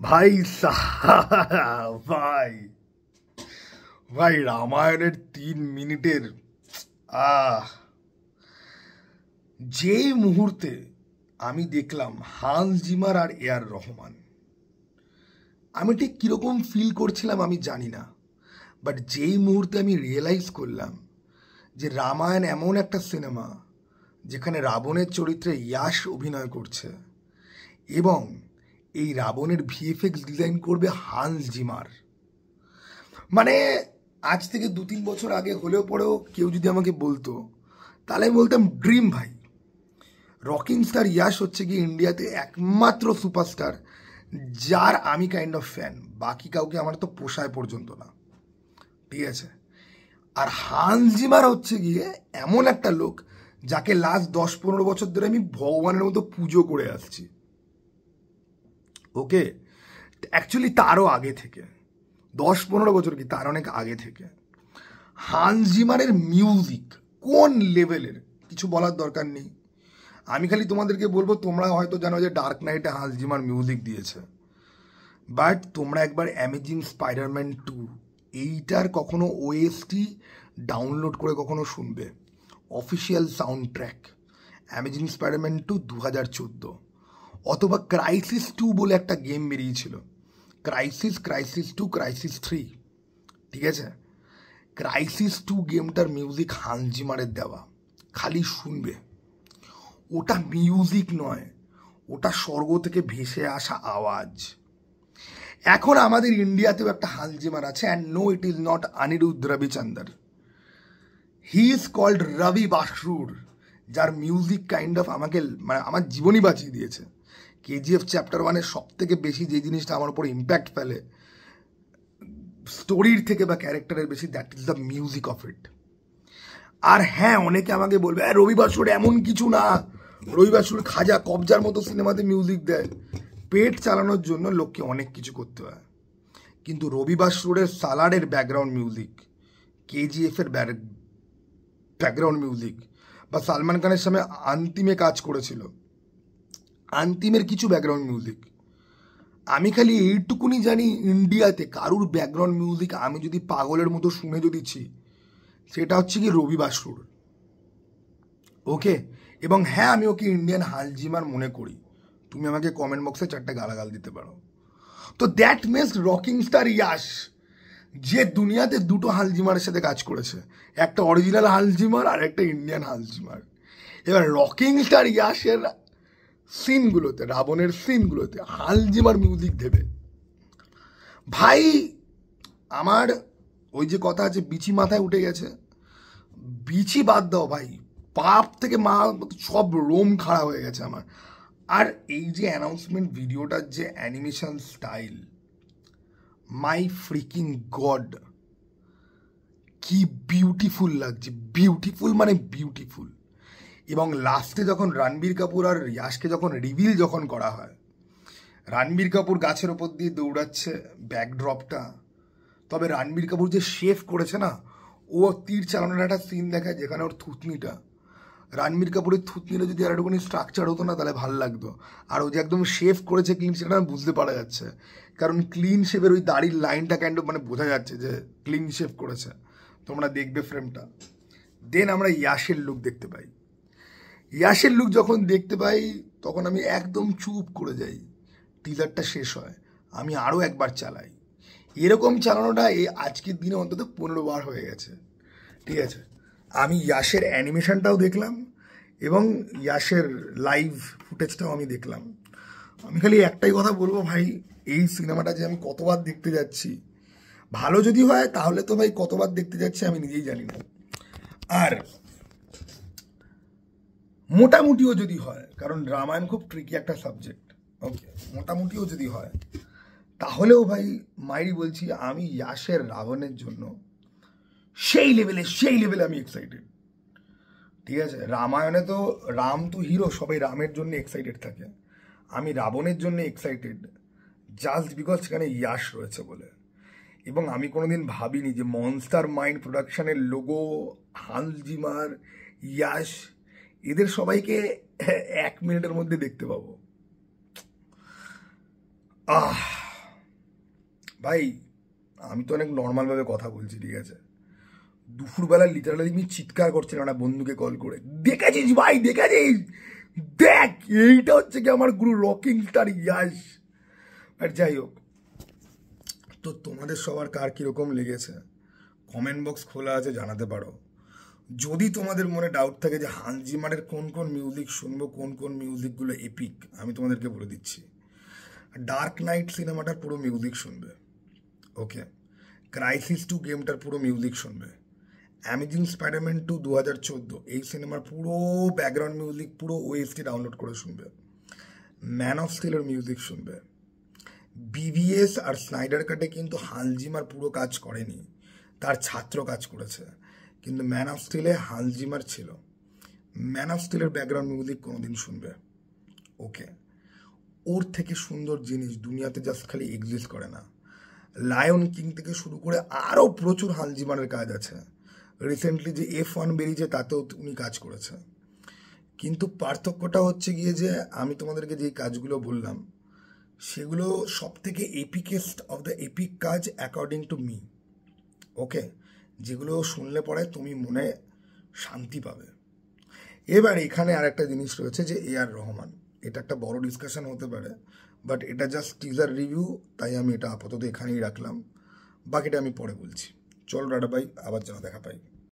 ভাই ভাই ভাই রামায়ণের 3 মিনিটের যেই মুহূর্তে আমি দেখলাম হান্স জিমার আর এআর রহমান, আমি ঠিক কিরকম ফিল করছিলাম আমি জানি না, বাট যেই মুহূর্তে আমি রিয়েলাইজ করলাম যে রামায়ণ এমন একটা সিনেমা যেখানে রাবণের চরিত্রে ইয়াশ অভিনয় করছে এবং এই রাবণের ভিএফএক্স ডিজাইন করবে হান্স জিমার। মানে আজ থেকে 2-3 বছর আগে হলেও পরেও কেউ যদি আমাকে বলতো তাহলে আমি বলতাম ড্রিম ভাই। রকিং স্টার ইয়াশ হচ্ছে কি ইন্ডিয়াতে একমাত্র সুপারস্টার যার আমি কাইন্ড অফ ফ্যান, বাকি কাউকে আমার তো পোষায় পর্যন্ত না, ঠিক আছে। আর হান্স জিমার হচ্ছে গিয়ে এমন একটা লোক যাকে লাস্ট 10-15 বছর ধরে আমি ভগবানের মতো পুজো করে আসছি। ওকে, অ্যাকচুয়ালি তারও আগে থেকে 10-15 বছর কি তার অনেক আগে থেকে হান্স জিমারের মিউজিক কোন লেভেলের কিছু বলার দরকার নেই। আমি খালি তোমাদেরকে বলবো, তোমরা হয়তো জানো যে ডার্ক নাইটে হান্স জিমার মিউজিক দিয়েছে, বাট তোমরা একবার অ্যামেজিং স্পাইডারম্যান 2 এইটার কখনো ওএসটি ডাউনলোড করে কখনো শুনবে। Official sound track amazing Spiderman 2 2014, অথবা ক্রাইসিস 2 বলে একটা গেম বেরিয়েছিল, ক্রাইসিস 2, ক্রাইসিস 3, ঠিক আছে। ক্রাইসিস 2 গেমটার মিউজিক হান্স জিমারের দেওয়া, খালি শুনবে। ওটা মিউজিক নয়, ওটা স্বর্গ থেকে ভেসে আসা আওয়াজ। এখন আমাদের ইন্ডিয়াতেও একটা হান্স জিমার আছে, and no it is not Anirudh Ravichander, he is called Ravi Basrur, যার মিউজিক কাইন্ড অফ আমাকে মানে আমার জীবনই বাঁচিয়ে দিয়েছে। কেজিএফ চ্যাপ্টার 1-এর সব থেকে বেশি যে জিনিসটা আমার উপর ইম্প্যাক্ট ফেলে স্টোরির থেকে বা ক্যারেক্টারের বেশি, that is the music of it. আর হ্যাঁ, অনেকে আমাকে বলবে রবি বাসুর এমন কিছু না, রবি বাসুর খাজা কবজার মতো সিনেমাতে মিউজিক দেয়। পেট চালানোর জন্য লোককে অনেক কিছু করতে হয়, কিন্তু রবি বাসুরের সালাডের ব্যাকগ্রাউন্ড মিউজিক, কেজিএফের ব্যাকগ্রাউন্ড মিউজিক, বা সালমান খানের সামনে আন্তিমে কাজ করেছিল, আন্তিমের কিছু ব্যাকগ্রাউন্ড মিউজিক, আমি খালি এইটুকুনি জানি ইন্ডিয়াতে কারুর ব্যাকগ্রাউন্ড মিউজিক আমি যদি পাগলের মতো শুনে যদিছি, সেটা হচ্ছে কি রবি বাসুর। ওকে, এবং হ্যাঁ, আমি ওকে ইন্ডিয়ান হান্স জিমার মনে করি। তুমি আমাকে কমেন্ট বক্সে 4টা গালাগাল দিতে পারো। তো that means rocking star Yash যে দুনিয়াতে 2টো হান্স জিমারের সাথে কাজ করেছে, একটা অরিজিনাল হান্স জিমার আর একটা ইন্ডিয়ান হান্স জিমার। এবার রকিং স্টার ইয়াশের সিনগুলোতে, রাবণের সিনগুলোতে হান্স জিমার মিউজিক দেবে ভাই। আমার ওই যে কথা আছে বিচি মাথায় উঠে গেছে, বিচি বাদ দাও ভাই, পাপ থেকে মা সব রোম খাড়া হয়ে গেছে আমার। আর এই যে অ্যানাউন্সমেন্ট ভিডিওটার যে অ্যানিমেশন স্টাইল, মাই ফ্রিকিং গড, কি বিউটিফুল লাগছে, বিউটিফুল মানে বিউটিফুল। এবং লাস্টে যখন রণবীর কাপুর আর ইয়াশকে যখন রিভিল যখন করা হয়, রণবীর কাপুর গাছের ওপর দিয়ে দৌড়াচ্ছে, ব্যাকড্রপটা, তবে রণবীর কাপুর যে শেফ করেছে না, ও তীর চালানোর একটা সিন দেখায় যেখানে ওর থুতনিটা, রণবীর কাপুরের থুতনিটা যদি আর একটুখানি স্ট্রাকচার হতো না তাহলে ভালো লাগতো। আর ও যে একদম শেফ করেছে ক্লিন, সেটা বুঝতে পারা যাচ্ছে, কারণ ক্লিন শেফের ওই দাড়ির লাইনটা কাইন্ড অফ মানে বোঝা যাচ্ছে যে ক্লিন শেফ করেছে। তোমরা দেখবে ফ্রেমটা। দেন আমরা ইয়াশের লুক দেখতে পাই। ইয়াশের লুক যখন দেখতে পাই তখন আমি একদম চুপ করে যাই। টিজারটা শেষ হয়, আমি আরও একবার চালাই। এরকম চালানোটা এই আজকের দিনে অন্তত 15 বার হয়ে গেছে, ঠিক আছে। আমি ইয়াশের অ্যানিমেশনটাও দেখলাম এবং ইয়াশের লাইভ ফুটেজটাও আমি দেখলাম। আমি খালি একটাই কথা বলবো ভাই, এই সিনেমাটা যে আমি কতবার দেখতে যাচ্ছি, ভালো যদি হয় তাহলে তো ভাই কতবার দেখতে যাচ্ছি আমি নিজেই জানি না। আর মোটামুটিও যদি হয়, কারণ রামায়ণ খুব ট্রিকি একটা সাবজেক্ট, ওকে, মোটামুটিও যদি হয় তাহলেও ভাই মাইরি বলছি, আমি ইয়াশের রাবণের জন্য সেই লেভেলে আমি এক্সাইটেড, ঠিক আছে। রামায়ণে তো রাম তো হিরো, সবাই রামের জন্য এক্সাইটেড থাকে, আমি রাবণের জন্য এক্সাইটেড জাস্ট বিকজ সেখানে ইয়াশ রয়েছে বলে। এবং আমি কোনোদিন ভাবিনি যে মনস্টার মাইন্ড প্রোডাকশনের লোগো, হান্স জিমার, ইয়াশ, এদের সবাইকে 1 মিনিটের মধ্যে দেখতে পাবো। ভাই আমি তো অনেক নর্মালভাবে কথা বলছি, ঠিক আছে? দুপুরবেলা লিটারালি আমি চিৎকার করছিলাম একটা বন্ধুকে কল করে, দেখেছিস ভাই, দেখেছিস, দেখ এইটা হচ্ছে কি আমার গুরু রকিং স্টার ইয়াশ। আর যাই হোক, তো তোমাদের সবার কার কীরকম লেগেছে কমেন্ট বক্স খোলা আছে, জানাতে পারো। যদি তোমাদের মনে ডাউট থাকে যে হান্স জিমারের কোন কোন মিউজিক শুনবো, কোন কোন মিউজিকগুলো এপিক, আমি তোমাদেরকে বলে দিচ্ছি। ডার্ক নাইট সিনেমাটার পুরো মিউজিক শুনবে, ওকে? ক্রাইসিস 2 গেমটার পুরো মিউজিক শুনবে। অ্যামেজিং স্পাইডারম্যান 2 2014 এই সিনেমার পুরো ব্যাকগ্রাউন্ড মিউজিক, পুরো ওএসটি ডাউনলোড করে শুনবে। ম্যান অফ স্টিলের মিউজিক শুনবে। বিভিএস আর স্নাইডার কাটে কিন্তু হান্স জিমার পুরো কাজ করেনি, তার ছাত্র কাজ করেছে, কিন্তু ম্যান অফ স্টিলে হান্স জিমার ছিল। ম্যান অফ স্টিলের ব্যাকগ্রাউন্ড মিউজিক কোনোদিন শুনবে, ওকে? ওর থেকে সুন্দর জিনিস দুনিয়াতে জাস্ট খালি এক্সিস্ট করে না। লায়ন কিং থেকে শুরু করে আরও প্রচুর হান্স জিমারের কাজ আছে। রিসেন্টলি যে F1 বেরিয়েছে তাতেও উনি কাজ করেছে। কিন্তু পার্থক্যটা হচ্ছে গিয়ে যে আমি তোমাদেরকে যেই কাজগুলো বললাম সেগুলো সব থেকে এপিকেস্ট অফ দ্য এপিক কাজ অ্যাকর্ডিং টু মি, ওকে? যেগুলো শুনলে পরে তুমি মনে শান্তি পাবে। এবার এখানে আর একটা জিনিস রয়েছে যে A.R. রহমান, এটা একটা বড় ডিসকাশন হতে পারে, বাট এটা জাস্ট টিজার রিভিউ, তাই আমি এটা আপাতত এখানেই রাখলাম, বাকিটা আমি পরে বলছি। চল রাডা ভাই, আবার যেন দেখা পাই।